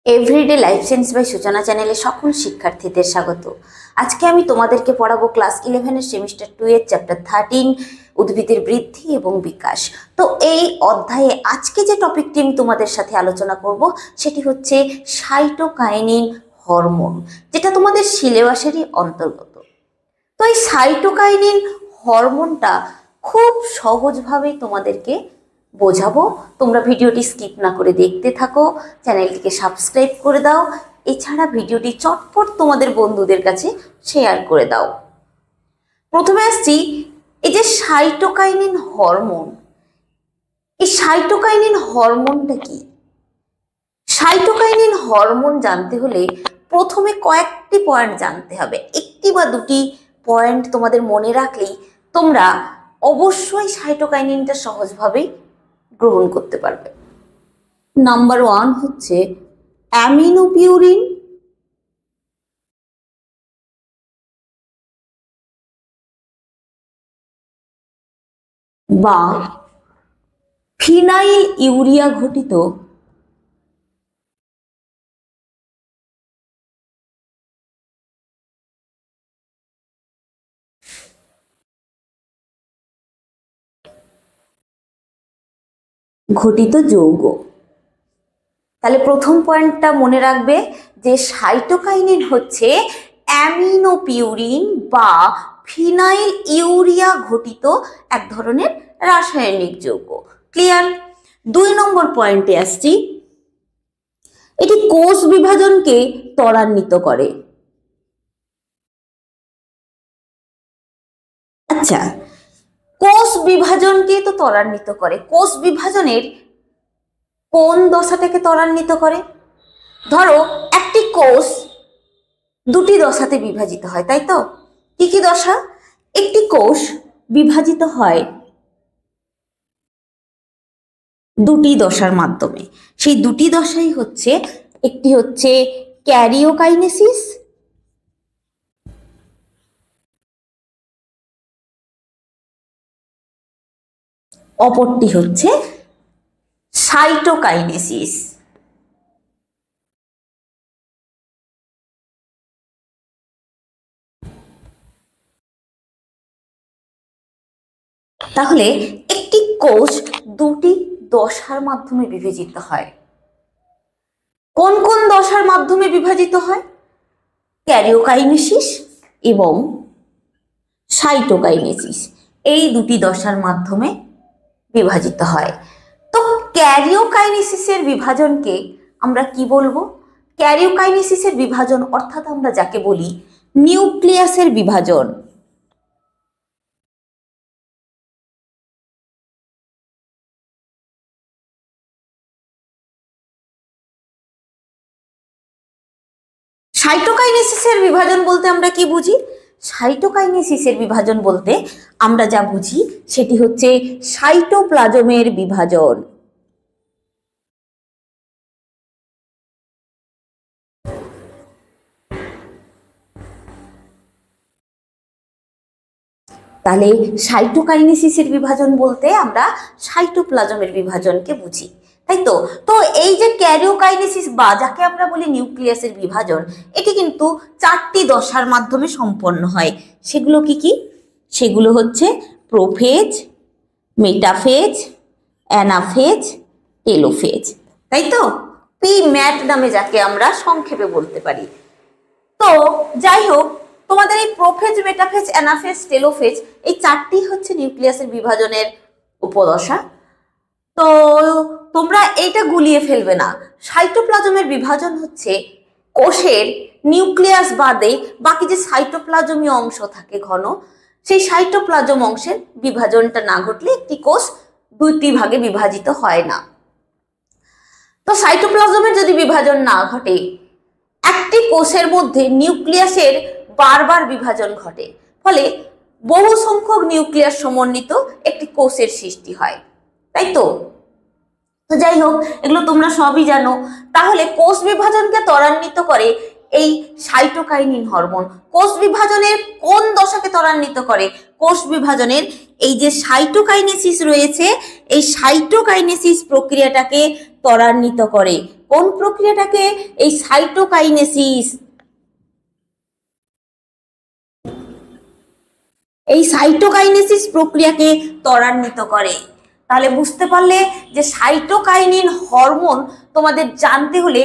Everyday life science by সূচনা চ্যানেলে সকল শিক্ষার্থীদের স্বাগত। আজকে আমি তোমাদেরকে পড়াবো ক্লাস 11 এর সেমিস্টার 2 এর চ্যাপ্টার 13 উদ্ভিদের বৃদ্ধি এবং বিকাশ। তো এই অধ্যায়ে আজকে যে টপিকটি আমি তোমাদের সাথে আলোচনা করব সেটি হচ্ছে সাইটোকাইনিন হরমোন, যেটা তোমাদের সিলেবাসেরই অন্তর্গত। তো এই সাইটোকাইনিন হরমোনটা খুব সহজভাবেই তোমাদেরকে বোঝাবো। তোমরা ভিডিওটি স্কিপ না করে দেখতে থাকো, চ্যানেলটিকে সাবস্ক্রাইব করে দাও, এছাড়া ভিডিওটি চটপট তোমাদের বন্ধুদের কাছে শেয়ার করে দাও। প্রথমে আসছি এই যে সাইটোকাইনিন হরমোন। এই সাইটোকাইনিন হরমোনটা কি? সাইটোকাইনিন হরমোন জানতে হলে প্রথমে কয়েকটি পয়েন্ট জানতে হবে। একটি বা দুটি পয়েন্ট তোমাদের মনে রাখলেই তোমরা অবশ্যই সাইটোকাইনিনটা সহজভাবেই গ্রহণ করতে পারবে। নাম্বার 1 হচ্ছে অ্যামিনোপিউরিন বা ফিনাইল ইউরিয়া ঘটিত যৌগ। তাহলে প্রথম পয়েন্টটা মনে রাখবে যে সাইটোকাইনিন হচ্ছে অ্যামিনোপিউরিন বা ফিনাইল ইউরিয়া ঘটিত এক ধরনের রাসায়নিক যৌগ। ক্লিয়ার? 2 নম্বর পয়েন্টে আসছি, এটি কোষ বিভাজনকে ত্বরান্বিত করে। আচ্ছা, কোষ বিভাজনকে তো ত্বরান্বিত করে, কোষ বিভাজনের কোন দশাটাকে ত্বরান্বিত করে? ধরো একটি কোষ দুটি দশাতে বিভাজিত হয়, তাই তো? কি কি দশা? একটি কোষ বিভাজিত হয় দুটি দশার মাধ্যমে। সেই দুটি দশাই হচ্ছে, একটি হচ্ছে ক্যারিওকাইনেসিস, অপরটি হচ্ছে সাইটোকাইনেসিস। তাহলে একটি কোষ দুটি দশার মাধ্যমে বিভাজিত হয়। কোন কোন দশার মাধ্যমে বিভাজিত হয়? ক্যারিওকাইনেসিস এবং সাইটোকাইনেসিস, এই দুটি দশার মাধ্যমে বিভাজিত হয়। তো ক্যারিওকাইনেসিসের বিভাজনকে আমরা কি বলবো? ক্যারিওকাইনেসিসের বিভাজন অর্থাৎ আমরা যাকে বলি নিউক্লিয়াসের বিভাজন। সাইটোকাইনেসিসের বিভাজন বলতে আমরা কি বুঝি? সাইটোকাইনেসিসের বিভাজন বলতে আমরা যা বুঝি সেটি হচ্ছে সাইটোপ্লাজমের বিভাজন। তাহলে সাইটোকাইনেসিসের বিভাজন বলতে আমরা সাইটোপ্লাজমের বিভাজনকে বুঝি, তাই তো? তো এই যে ক্যারিওকাইনেসিস বা যাকে আমরা বলি নিউক্লিয়াসের বিভাজন, এটি কিন্তু 4টি দশার মাধ্যমে সম্পন্ন হয়। সেগুলো কি কি? সেগুলো হচ্ছে প্রোফেজ, মেটাফেজ, অ্যানাফেজ, টেলোফেজ, তাই তো? PMAT নামে যাকে আমরা সংক্ষেপে বলতে পারি। তো যাই হোক, তোমাদের এই প্রোফেজ, মেটাফেজ, অ্যানাফেজ, টেলোফেজ এই 4টি হচ্ছে নিউক্লিয়াসের বিভাজনের উপদশা। তো তোমরা এইটা গুলিয়ে ফেলবে না। সাইটোপ্লাজমের বিভাজন হচ্ছে কোষের নিউক্লিয়াস বাদে বাকি যে সাইটোপ্লাজমীয় অংশ থাকে ঘন, সেই সাইটোপ্লাজম অংশের বিভাজনটা না ঘটলে একটি কোষ দুটি ভাগে বিভাজিত হয় না। তো সাইটোপ্লাজমের যদি বিভাজন না ঘটে, একটি কোষের মধ্যে নিউক্লিয়াসের বারবার বিভাজন ঘটে, ফলে বহু সংখ্যক নিউক্লিয়াস সমন্বিত একটি কোষের সৃষ্টি হয়, তাই তো? তো যাই হোক, এগুলো তোমরা সবই জানো। তাহলে কোষ বিভাজনকে ত্বরান্বিত করে এই সাইটোকাইনিন হরমোন কোষ বিভাজনের কোন দশাকে ত্বরান্বিত করে? কোষ বিভাজনের এই যে সাইটোকাইনেসিস রয়েছে, এই সাইটোকাইনেসিস প্রক্রিয়াটাকে ত্বরান্বিত করে। কোন প্রক্রিয়াটাকে? এই সাইটোকাইনেসিস। এই সাইটোকাইনেসিস প্রক্রিয়াকে ত্বরান্বিত করে। তাহলে বুঝতে পারলে যে সাইটোকাইনিন হরমোন তোমাদের জানতে হলে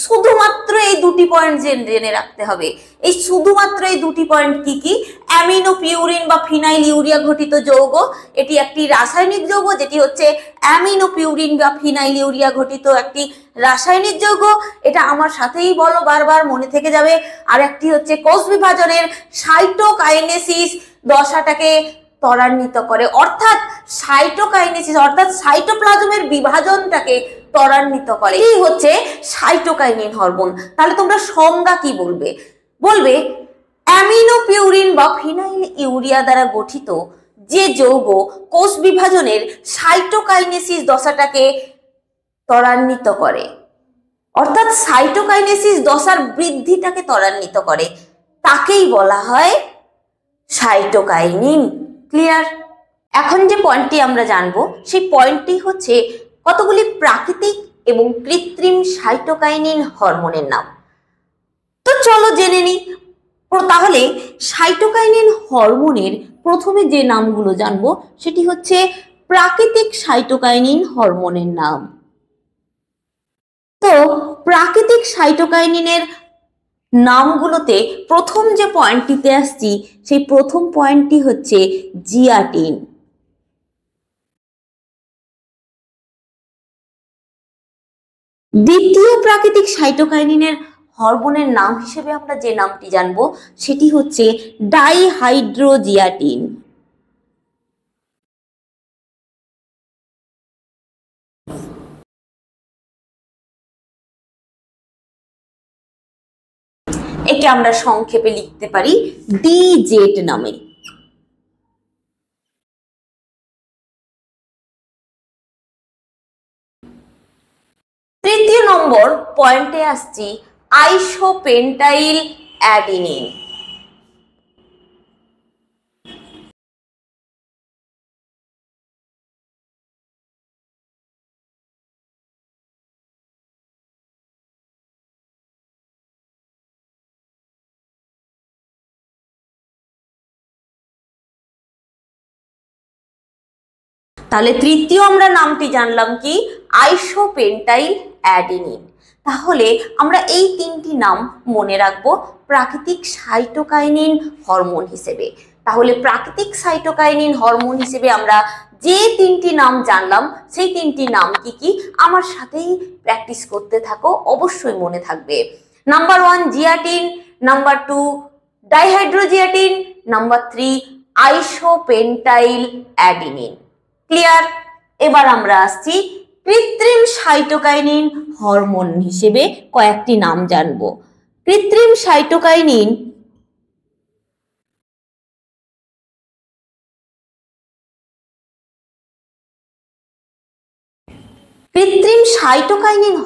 শুধুমাত্র এই দুটি পয়েন্ট জেনে রাখতে হবে। এই শুধুমাত্র এই দুটি পয়েন্ট কি কি? অ্যামিনো পিউরিন বা ফিনাইল ইউরিয়া ঘটিত যৌগ, এটি একটি রাসায়নিক যৌগ যেটি হচ্ছে অ্যামিনো পিউরিন বা ফিনাইল ইউরিয়া ঘটিত একটি রাসায়নিক যৌগ, এটা আমার সাথেই বলো, বারবার মনে থেকে যাবে। আর একটি হচ্ছে কোষ বিভাজনের সাইটোকাইনেসিস দশাটাকে ত্বরান্বিত করে, অর্থাৎ সাইটোকাইনেসিস অর্থাৎ সাইটোপ্লাজমের বিভাজনটাকে ত্বরান্বিত করে। এই হচ্ছে সাইটোকাইনিন হরমোন। তাহলে তোমরা সংজ্ঞা কি বলবে? বলবে অ্যামিনো পিউরিন বা ফিনাইল ইউরিয়া দ্বারা গঠিত যে যৌগ কোষ বিভাজনের সাইটোকাইনেসিস দশাটাকে ত্বরান্বিত করে, অর্থাৎ সাইটোকাইনেসিস দশার বৃদ্ধিটাকে ত্বরান্বিত করে, তাকেই বলা হয় সাইটোকাইনিন। ক্লিয়ার? এখন যে পয়েন্টটি আমরা জানবো সেই পয়েন্টটি হচ্ছে কতগুলি প্রাকৃতিক এবং কৃত্রিম সাইটোকাইনিন হরমোনের নাম। তো চলো জেনে নিই। তাহলে সাইটোকাইনিন হরমোনের প্রথমে যে নামগুলো জানবো সেটি হচ্ছে প্রাকৃতিক সাইটোকাইনিন হরমোনের নাম। তো প্রাকৃতিক সাইটোকাইনিনের নামগুলোতে প্রথম যে পয়েন্টটিতে আসছি সেই প্রথম পয়েন্টটি হচ্ছে জিয়াটিন। দ্বিতীয় প্রাকৃতিক সাইটোকাইনিনের হরমোনের নাম হিসেবে আমরা যে নামটি জানবো সেটি হচ্ছে ডাইহাইড্রোজিয়াটিন। একে আমরা সংক্ষেপে লিখতে পারি ডিজেট নামে। তৃতীয় নম্বর পয়েন্টে আসছি আইসোপেন্টাইল অ্যাডিনিন। তাহলে তৃতীয় আমরা নামটি জানলাম কি? আইসোপেন্টাইল অ্যাডিনিন। তাহলে আমরা এই তিনটি নাম মনে রাখবো প্রাকৃতিক সাইটোকাইনিন হরমোন হিসেবে। তাহলে প্রাকৃতিক সাইটোকাইনিন হরমোন হিসেবে আমরা যে তিনটি নাম জানলাম সেই তিনটি নাম কি কি আমার সাথেই প্র্যাকটিস করতে থাকো, অবশ্যই মনে থাকবে। Number 1 zeatin, number 2 dihydrozeatin, number 3 isopentenyl adenine. Clear? এবার আমরা আসছি কৃত্রিম সাইটোকাইনিন হরমোন হিসেবে কয়েকটি নাম জানবো। কৃত্রিম সাইটোকাইনিন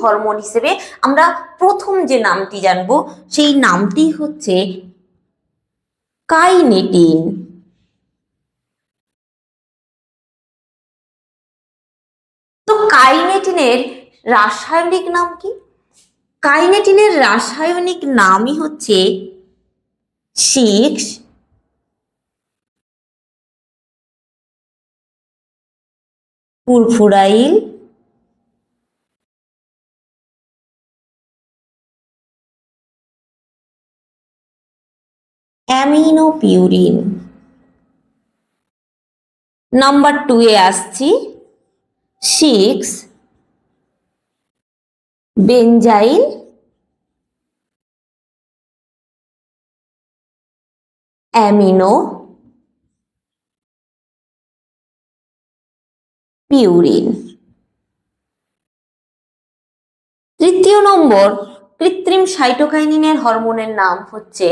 হরমোন হিসেবে আমরা প্রথম যে নামটি জানবো সেই নামটি হচ্ছে কাইনেটিন। তো কাইনেটিনের রাসায়নিক নাম কি? কাইনেটিনের রাসায়নিক নামই হচ্ছে 6-ফুরফুরাইল অ্যামিনো পিউরিন। নাম্বার 2 এ আসছি 6-বেনজাইল অ্যামিনো পিউরিন। তৃতীয় নম্বর কৃত্রিম সাইটোকাইনিনের হরমোনের নাম হচ্ছে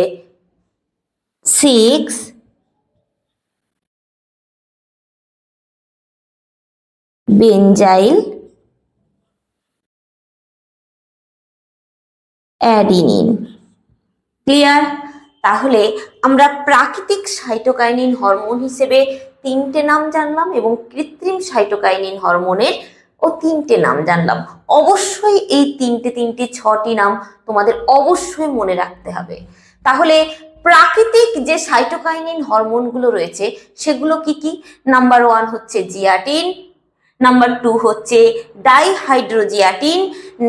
6-বেনজাইল অ্যাডিনিন। ক্লিয়ার? তাহলে আমরা প্রাকৃতিক সাইটোকাইনিন হরমোন হিসেবে 3টে নাম জানলাম এবং কৃত্রিম সাইটোকাইনিন হরমোনের ও 3টে নাম জানলাম। অবশ্যই এই 3টে 6টি নাম তোমাদের অবশ্যই মনে রাখতে হবে। তাহলে প্রাকৃতিক যে সাইটোকাইনিন হরমোনগুলো রয়েছে সেগুলো কি কি? নাম্বার 1 হচ্ছে জিয়াটিন, নাম্বার 2 হচ্ছে ডাইহাইড্রোজিয়াটিন,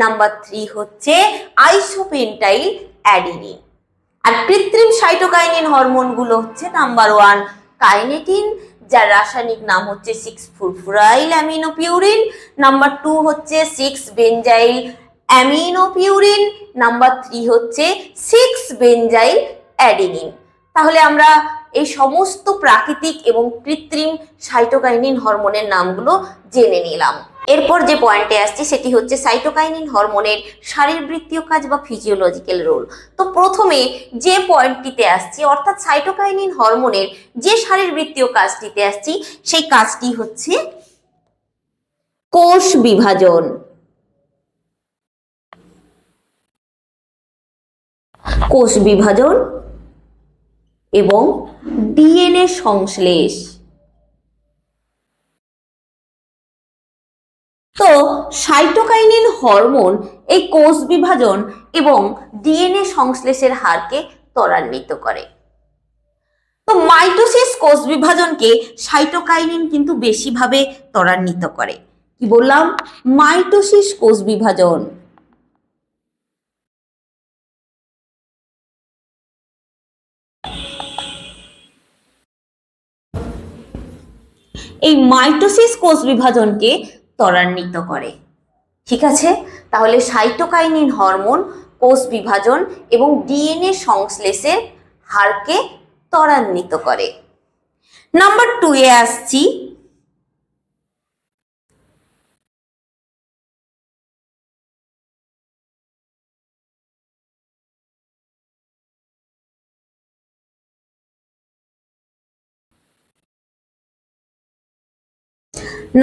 নাম্বার 3 হচ্ছে আইসোপেন্টাইল অ্যাডিনিন। আর কৃত্রিম সাইটোকাইনিন হরমোনগুলো হচ্ছে নাম্বার 1 কাইনেটিন, যার রাসায়নিক নাম হচ্ছে 6-ফুরফুরাইল অ্যামিনোপিউরিন, নাম্বার 2 হচ্ছে 6-বেনজাইল অ্যামিনোপিউরিন, নাম্বার 3 হচ্ছে 6-বেনজাইল অ্যাডিনিন। তাহলে আমরা এই সমস্ত প্রাকৃতিক এবং কৃত্রিম সাইটোকাইনিন হরমোনের নামগুলো জেনে নিলাম। এরপর যে পয়েন্টে আসছি সেটি হচ্ছে সাইটোকাইনিন হরমোনের শারীরবৃত্তীয় কাজ বা ফিজিওলজিক্যাল রোল। তো প্রথমে যে পয়েন্টটিতে আসছি অর্থাৎ সাইটোকাইনিন হরমোনের যে শারীরবৃত্তীয় কাজটিতে আসছি সেই কাজটি হচ্ছে কোষ বিভাজন। কোষ বিভাজন এবং ডিএনএ সংশ্লেষ। তো সাইটোকাইনিন হরমোন এই কোষ বিভাজন এবং ডিএনএ সংশ্লেষের হারকে ত্বরান্বিত করে। তো মাইটোসিস কোষ বিভাজনকে সাইটোকাইনিন কিন্তু বেশিভাবে ত্বরান্বিত করে। কি বললাম? মাইটোসিস কোষ বিভাজন। এই মাইটোসিস কোষ বিভাজনকে ত্বরান্বিত করে। ঠিক আছে, তাহলে সাইটোকাইনিন হরমোন কোষ বিভাজন এবং ডিএনএ সংশ্লেষের হারকে ত্বরান্বিত করে। নাম্বার 2 এ আসছি।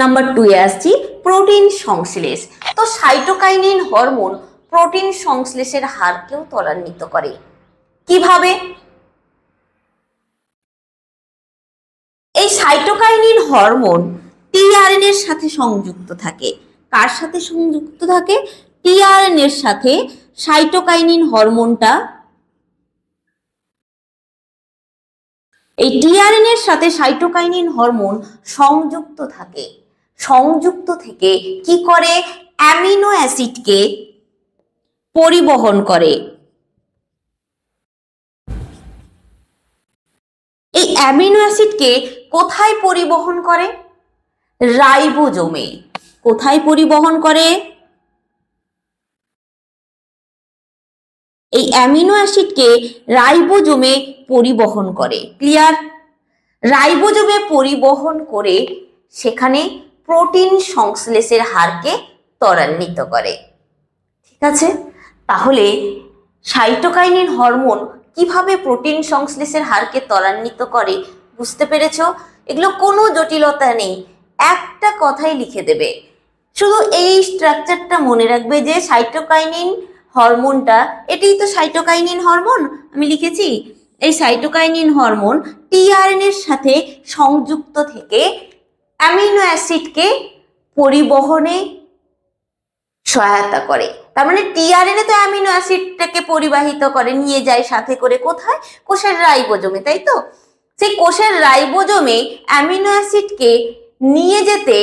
নাম্বার 2 এ আসছি প্রোটিন সংশ্লেষ। তো সাইটোকাইনিন হরমোন প্রোটিন সংশ্লেষের হারকেও ত্বরান্বিত করে। কিভাবে? এই সাইটোকাইনিন হরমোন টিআরএনএ এর সাথে সংযুক্ত থাকে। কার সাথে সংযুক্ত থাকে? টিআরএনএ এর সাথে সাইটোকাইনিন হরমোনটা এই টিআরএনএ এর সাথে সাইটোকাইনিন হরমোন সংযুক্ত থাকে। সংযুক্ত থেকে কি করে? অ্যামিনো অ্যাসিডকে পরিবহন করে। এই অ্যামিনো অ্যাসিডকে কোথায় পরিবহন করে? রাইবোজোমে। কোথায় পরিবহন করে? এই অ্যামিনো অ্যাসিডকে রাইবোজোমে পরিবহন করে। ক্লিয়ার? রাইবোজোমে পরিবহন করে সেখানে প্রোটিন সংশ্লেষের হারকে ত্বরান্বিত করে। ঠিক আছে, তাহলে সাইটোকাইনিন হরমোন কিভাবে প্রোটিন সংশ্লেষের হারকে ত্বরান্বিত করে বুঝতে পেরেছো? এগুলো কোনো জটিলতা নেই, একটা কথাই লিখে দেবে। শুধু এই স্ট্রাকচারটা মনে রাখবে যে সাইটোকাইনিন হরমোনটা, এটাই তো সাইটোকাইনিন হরমোন আমি লিখেছি। এই সাইটোকাইনিন হরমোন টিআরএনএ এর সাথে সংযুক্ত থেকে অ্যামিনো অ্যাসিডকে পরিবহনে সহায়তা করে। তার মানে টিআরএনএ তো অ্যামিনো অ্যাসিডটাকে পরিবাহিত করে, নিয়ে যায় সাথে করে। কোথায়? কোষের রাইবোজোমে, তাই তো? সেই কোষের রাইবোজোমে অ্যামিনো অ্যাসিডকে নিয়ে যেতে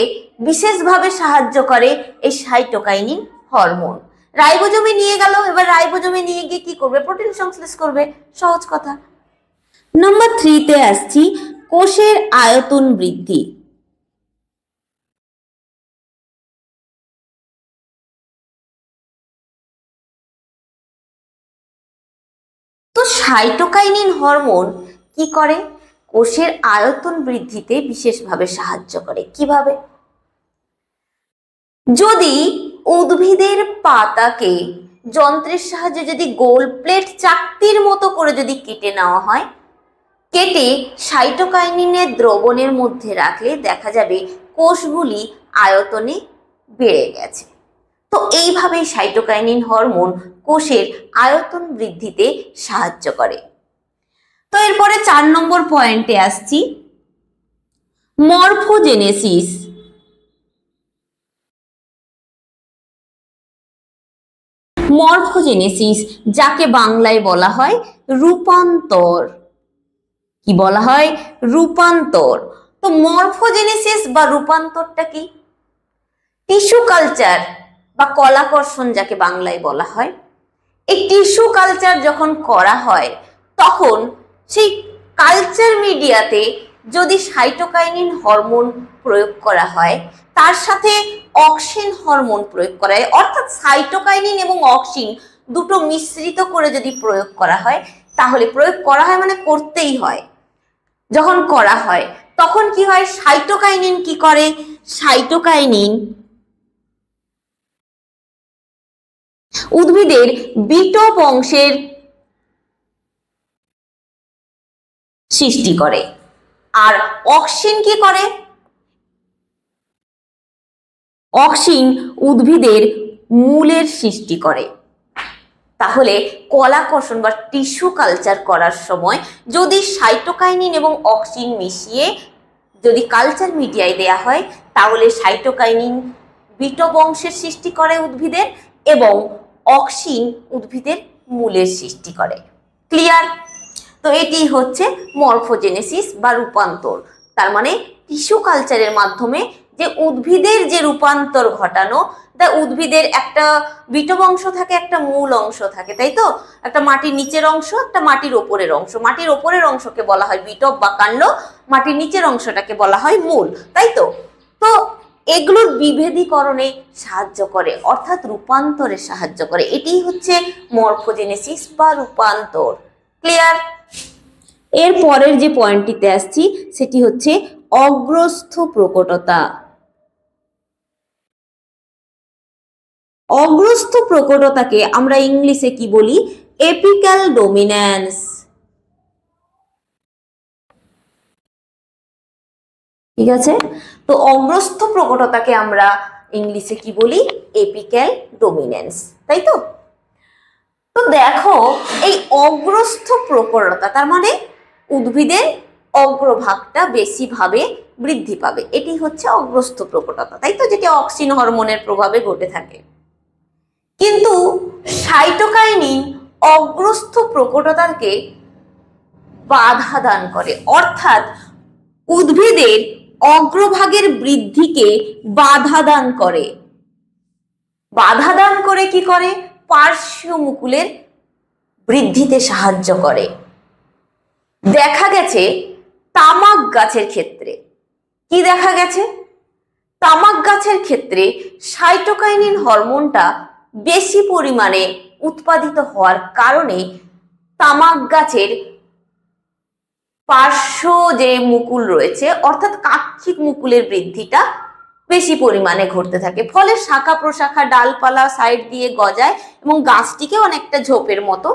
বিশেষভাবে সাহায্য করে এই সাইটোকাইনিন হরমোন। রাইবোজোমে নিয়ে গেল, এবার রাইবোজোমে নিয়ে গিয়ে কি করবে? প্রোটিন সংশ্লেষ করবে। সহজ কথা। নাম্বার 3 তে আসছি কোষের আয়তন বৃদ্ধি। তো সাইটোকাইনিন হরমোন কি করে? কোষের আয়তন বৃদ্ধিতে বিশেষভাবে সাহায্য করে। কিভাবে? যদি উদ্ভিদের পাতাকে যন্ত্রের সাহায্যে যদি গোল প্লেট চাকতির মতো করে যদি কেটে নেওয়া হয়, কেটে সাইটোকাইনিনের দ্রবণের মধ্যে রাখলে দেখা যাবে কোষগুলি আয়তনে বেড়ে গেছে। তো এইভাবেই সাইটোকাইনিন হরমোন কোষের আয়তন বৃদ্ধিতে সাহায্য করে। তো এরপরে 4 নম্বর পয়েন্টে আসছি, মরফোজেনেসিস। মরফোজেনেসিস যাকে বাংলায় বলা হয় রূপান্তর। কি বলা হয়? রূপান্তর। তো মরফোজেনেসিস বা রূপান্তরটা কি? টিস্যু কালচার বা কলাকর্ষণ যাকে বাংলায় বলা হয়, এই টিস্যু কালচার যখন করা হয় তখন সেই কালচার মিডিয়াতে যদি সাইটোকাইনিন হরমোন প্রয়োগ করা হয়, তার সাথে অক্সিন হরমোন প্রয়োগ করা হয়, অর্থাৎ সাইটোকাইনিন এবং অক্সিন দুটো মিশ্রিত করে যদি প্রয়োগ করা হয়, তাহলে প্রয়োগ করা হয় মানে করতেই হয়। যখন করা হয় তখন কি হয়? সাইটোকাইনিন কি করে? সাইটোকাইনিন উদ্ভিদের বিটপ অংশের সৃষ্টি করে। আর অক্সিন কি করে? অক্সিন উদ্ভিদের মূলের সৃষ্টি করে। তাহলে কলাকর্ষণ বা টিস্যু কালচার করার সময় যদি সাইটোকাইনিন এবং অক্সিন মিশিয়ে যদি কালচার মিডিয়ায় দেয়া হয়, তাহলে সাইটোকাইনিন বিটপ অংশের সৃষ্টি করে উদ্ভিদের এবং অক্সিন উদ্ভিদের মূলের সৃষ্টি করে। ক্লিয়ার? তো এটি হচ্ছে মরফোজেনেসিস বা রূপান্তর। তার মানে টিস্যু কালচারের মাধ্যমে যে উদ্ভিদের যে রূপান্তর ঘটানো, তা উদ্ভিদের একটা বিটপ অংশ থাকে, একটা মূল অংশ থাকে, তাই তো? একটা মাটির নিচের অংশ, একটা মাটির ওপরের অংশ। মাটির ওপরের অংশকে বলা হয় বিটপ বা কাণ্ড, মাটির নিচের অংশটাকে বলা হয় মূল, তাই তো? তো এগুলোর বিভেদীকরণে সাহায্য করে, অর্থাৎ রূপান্তরে সাহায্য করে। এটি হচ্ছে মরফোজেনেসিস বা রূপান্তর। ক্লিয়ার? এর পরের যে পয়েন্টটিতে আসছি সেটি হচ্ছে অগ্রস্থ প্রকটতা। অগ্রস্থ প্রকটতাকে আমরা ইংলিশে কি বলি? Apical dominance. ঠিক আছে? তো অগ্রস্থ প্রকটতাকে আমরা ইংলিশে কি বলি? এপিক্যাল ডমিন্যান্স, তাই তো? তো দেখো, এই অগ্রস্থ প্রকটতা তার মানে উদ্ভিদের অগ্রভাগটা বেশি ভাবে বৃদ্ধি পাবে, এটি হচ্ছে অগ্রস্থ প্রকটতা, তাই তো? যেটি অক্সিন হরমোনের প্রভাবে ঘটে থাকে। কিন্তু সাইটোকাইনিন অগ্রস্থ প্রকটতাকে বাধা দান করে, অর্থাৎ উদ্ভিদের অগ্রভাগের বৃদ্ধিকে বাধা দান করে। বাধা দান করে কি করে? পার্শ্বীয় মুকুলের বৃদ্ধিতে সাহায্য করে। দেখা গেছে তামাক গাছের ক্ষেত্রে। কি দেখা গেছে? তামাক গাছের ক্ষেত্রে সাইটোকাইনিন হরমোনটা বেশি পরিমাণে উৎপাদিত হওয়ার কারণে তামাক গাছের পার্শ্ব যে মুকুল রয়েছে, অর্থাৎ কাক্ষিক মুকুলের বৃদ্ধিটা বেশি পরিমাণে ঘটতে থাকে। ফলে শাখা প্রশাখা ডালপালা সাইড দিয়ে গজায় এবং গাছটিকে অনেকটা ঝোপের মতো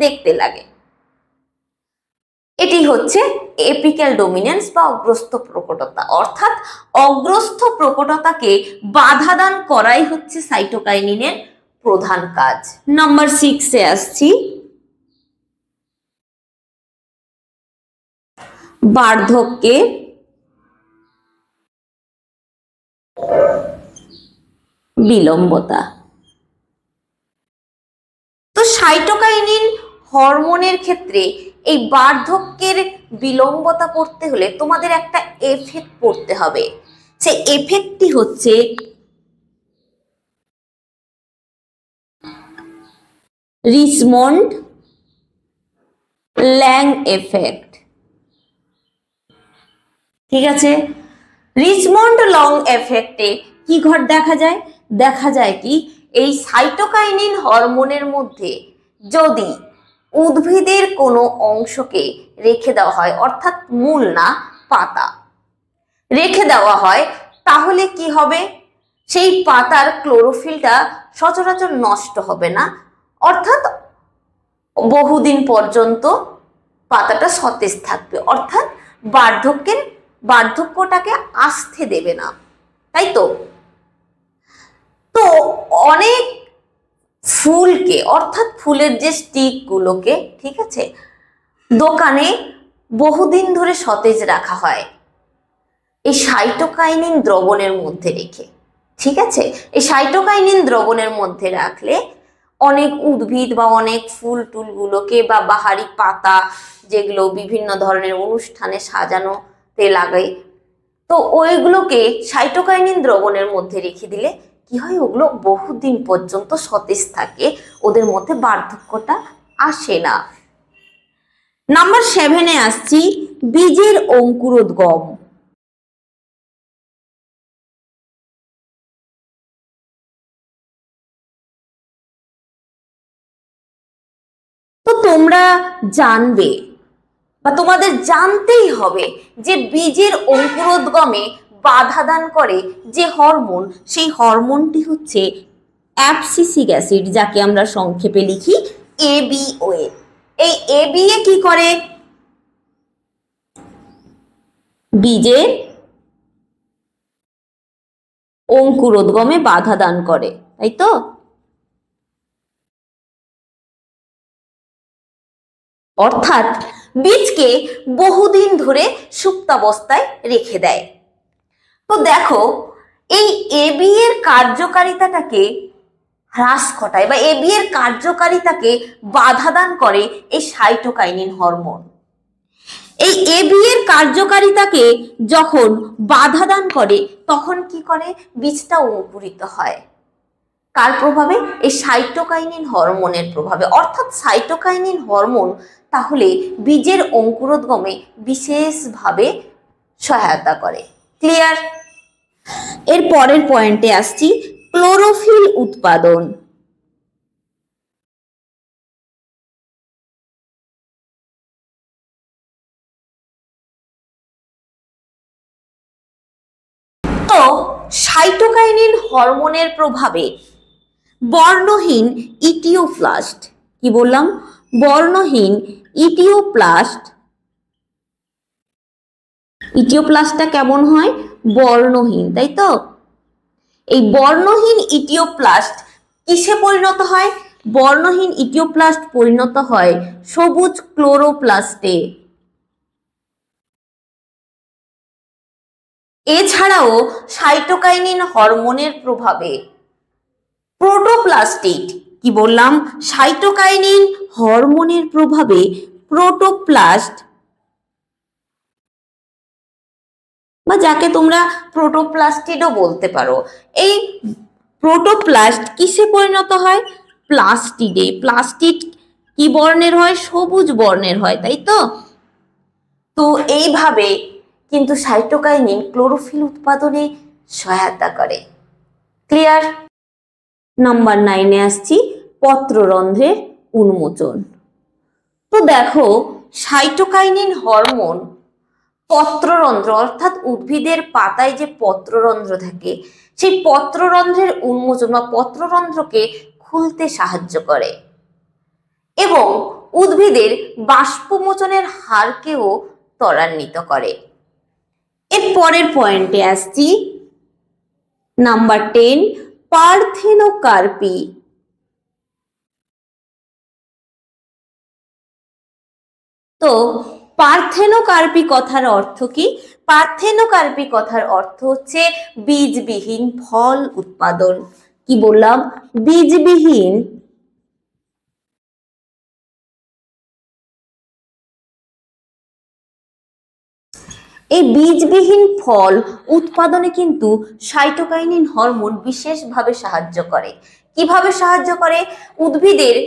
দেখতে লাগে। এটি হচ্ছে এপিক্যাল ডমিন্যান্স বা অগ্রস্থ প্রকটতা, অর্থাৎ অগ্রস্থ প্রকটতাকে বাধা দান করাই হচ্ছে সাইটোকাইনিনের প্রধান কাজ। নাম্বার 6-এ আসছি, বার্ধক্যের বিলম্বতা। তো সাইটোকাইনিন হরমোনের ক্ষেত্রে এই বার্ধক্যের বিলম্বতা পড়তে হলে তোমাদের একটা এফেক্ট পড়তে হবে। সেই এফেক্টটি হচ্ছে রিচমন্ড-ল্যাং এফেক্ট। ঠিক আছে? রিচমন্ড-ল্যাং এফেক্টে কি দেখা যায়? দেখা যায় কি এই সাইটোকাইনিন হরমোনের মধ্যে যদি উদ্ভিদের কোনো অংশকে রেখে দেওয়া হয়, অর্থাৎ মূল না পাতা রেখে দেওয়া হয়, তাহলে কি হবে? সেই পাতার ক্লোরোফিলটা সচরাচর নষ্ট হবে না, অর্থাৎ বহুদিন পর্যন্ত পাতাটা সতেজ থাকবে, অর্থাৎ বার্ধক্যটাকে আসতে দেবে না, তাই তো? তো অনেক ফুলকে অর্থাৎ ফুলের যে স্টিকগুলোকে, ঠিক আছে, দোকানে বহুদিন ধরে সতেজ রাখা হয় এই সাইটোকাইনিন দ্রবণের মধ্যে রেখে। ঠিক আছে, এই সাইটোকাইনিন দ্রবণের মধ্যে রাখলে অনেক উদ্ভিদ বা অনেক ফুল টুলগুলোকে বা বাহারি পাতা যেগুলো বিভিন্ন ধরনের অনুষ্ঠানে সাজানোতে লাগে, তো ওইগুলোকে সাইটোকাইনিন দ্রবণের মধ্যে রেখে দিলে কি হয়, ওগুলো বহুদিন পর্যন্ত সতেজ থাকে, ওদের মধ্যে বার্ধক্যটা আসে না। নাম্বার 7-এ আসছি, বীজের অঙ্কুরোদ্গম। তো তোমরা জানবে বা তোমাদের জানতেই হবে যে বীজের অঙ্কুরোদ্গমে বাধা দান করে যে হরমোন, সেই হরমোনটি হচ্ছে অ্যাবসিসিক অ্যাসিড, যাকে আমরা সংক্ষেপে লিখি ABOA। এই ABA কি করে, বীজের অঙ্কুরোদ্গমে বাধা দান করে, তাই তো? অর্থাৎ বীজকে বহুদিন ধরে সুপ্তাবস্থায় রেখে দেয়। তো দেখো, এই এবি এর কার্যকারিতাটাকে হ্রাস ঘটায় বা এবি এর কার্যকারিতাকে বাধা দান করে এই সাইটোকাইনিন হরমোন। এই এবি এর কার্যকারিতাকে যখন বাধা দান করে তখন কি করে, বীজটা অঙ্কুরিত হয়। কার প্রভাবে? এই সাইটোকাইনিন হরমোনের প্রভাবে। অর্থাৎ সাইটোকাইনিন হরমোন তাহলে বীজের অঙ্কুরোদ্গমে বিশেষভাবে সহায়তা করে। ক্লিয়ার? এর পরের পয়েন্টে আসছি, ক্লোরোফিল উৎপাদন। তো সাইটোকাইনিন হরমোনের প্রভাবে বর্ণহীন ইটিওপ্লাস্ট, কি বললাম, বর্ণহীন ইটিওপ্লাস্ট, ইটিওপ্লাস্টটা কেমন হয়, বর্ণহীন, তাই তো? এই বর্ণহীন ইটিওপ্লাস্ট কিসে পরিণত হয়? বর্ণহীন ইটিওপ্লাস্ট পরিণত হয় সবুজ ক্লোরোপ্লাস্টে। এছাড়াও সাইটোকাইনিন হরমোনের প্রভাবে প্রোটোপ্লাস্টিড, কি বললাম, সাইটোকাইনিন হরমোনের প্রভাবে প্রোটোপ্লাস্ট বা যাকে তোমরা প্রোটোপ্লাস্টিডও বলতে পারো, এই প্রোটোপ্লাস্ট কিসে পরিণত হয়? প্লাস্টিডে। প্লাস্টিড কি বর্ণের হয়? সবুজ বর্ণের হয়, তাই তো? তো এইভাবে কিন্তু সাইটোকাইনিন ক্লোরোফিল উৎপাদনে সহায়তা করে। ক্লিয়ার? নাম্বার 9-এ আসছি, পত্ররন্ধ্রের উন্মোচন। তো দেখো, সাইটোকাইনিন হরমোন পত্ররন্ধ্র অর্থাৎ উদ্ভিদের পাতায় যে পত্ররন্ধ্র থাকে, সেই পত্ররন্ধ্রের উন্মোচন বা পত্ররন্ধ্রকে খুলতে সাহায্য করে এবং উদ্ভিদের বাষ্পমোচনের হারকেও ত্বরান্বিত করে। এর পরের পয়েন্টে আসছি, নাম্বার 10, পার্থেনোকার্পি। তো পার্থেনোকার্পি কথার অর্থ কি? পার্থেনোকার্পি কথার অর্থ হচ্ছে বীজবিহীন ফল উৎপাদন। কি বললাম? বীজবিহীন এই বীজবিহীন ফল উৎপাদনে কিন্তু সাইটোকাইনিন হরমোন বিশেষভাবে সাহায্য করে। কিভাবে সাহায্য করে? উদ্ভিদের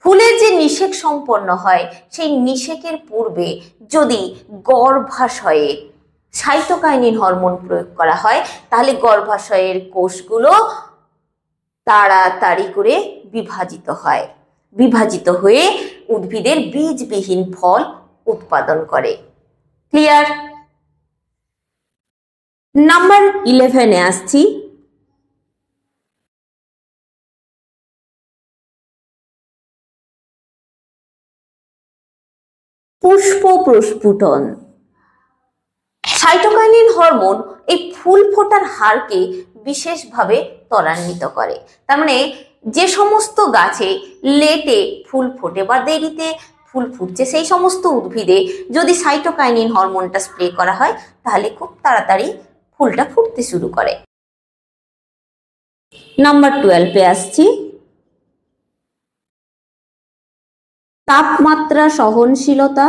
ফুলের যে নিষেক সম্পন্ন হয়, সেই নিষেকের পূর্বে যদি গর্ভাশয়ে সাইটোকাইনিন হরমোন প্রয়োগ করা হয়, তাহলে গর্ভাশয়ের কোষগুলো তাড়াতাড়ি করে বিভাজিত হয়, বিভাজিত হয়ে উদ্ভিদের বীজবিহীন ফল উৎপাদন করে। ক্লিয়ার? নাম্বার 11-এ আসছি, পুষ্প প্রস্ফুটন। সাইটোকাইনিন হরমোন এই ফুল ফোটার হারকে বিশেষভাবে ত্বরান্বিত করে। তার মানে যে সমস্ত গাছে লেটে ফুল ফোটে বা দেরিতে ফুল ফুটছে সেই সমস্ত উদ্ভিদে যদি সাইটোকাইনিন হরমোনটা স্প্রে করা হয় তাহলে খুব তাড়াতাড়ি ফুলটা ফুটতে শুরু করে। নাম্বার 12-এ আসছি। তাপমাত্রা সহনশীলতা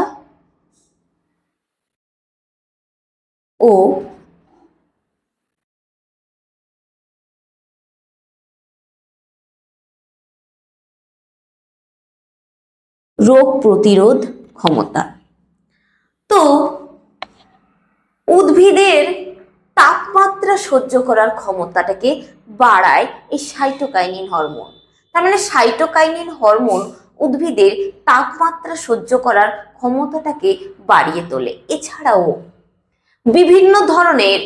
ও রোগ প্রতিরোধ ক্ষমতা। তো উদ্ভিদের তাপমাত্রা সহ্য করার ক্ষমতাটাকে বাড়ায় এই সাইটোকাইনিন হরমোন। তার মানে সাইটোকাইনিন হরমোন উদ্ভিদের তাপমাত্রা সহ্য করার ক্ষমতাটাকে বাড়িয়ে তোলে। এছাড়াও বিভিন্ন ধরনের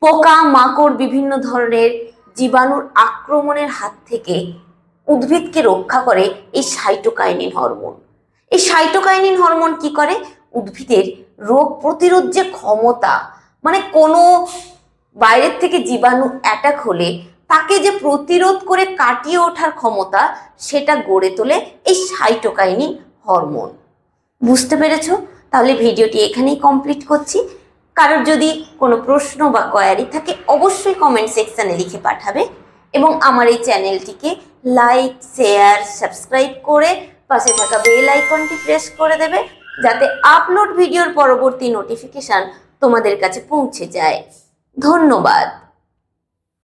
পোকা মাকড়, বিভিন্ন ধরনের জীবাণুর আক্রমণের হাত থেকে উদ্ভিদকে রক্ষা করে এই সাইটোকাইনিন হরমোন। এই সাইটোকাইনিন হরমোন কি করে? উদ্ভিদের রোগ প্রতিরোধ যে ক্ষমতা, মানে কোনো বাইরের থেকে জীবাণু অ্যাটাক হলে তাকে যে প্রতিরোধ করে কাটিয়ে ওঠার ক্ষমতা, সেটা গড়ে তোলে এই সাইটোকাইনিন হরমোন। বুঝতে পেরেছো? তাহলে ভিডিওটি এখানেই কমপ্লিট করছি। কারোর যদি কোনো প্রশ্ন বা কোয়ারি থাকে অবশ্যই কমেন্ট সেকশনে লিখে পাঠাবে এবং আমার এই চ্যানেলটিকে লাইক, শেয়ার, সাবস্ক্রাইব করে পাশে থাকা বেল আইকনটি প্রেস করে দেবে যাতে আপলোড ভিডিওর পরবর্তী নোটিফিকেশন তোমাদের কাছে পৌঁছে যায়। ধন্যবাদ।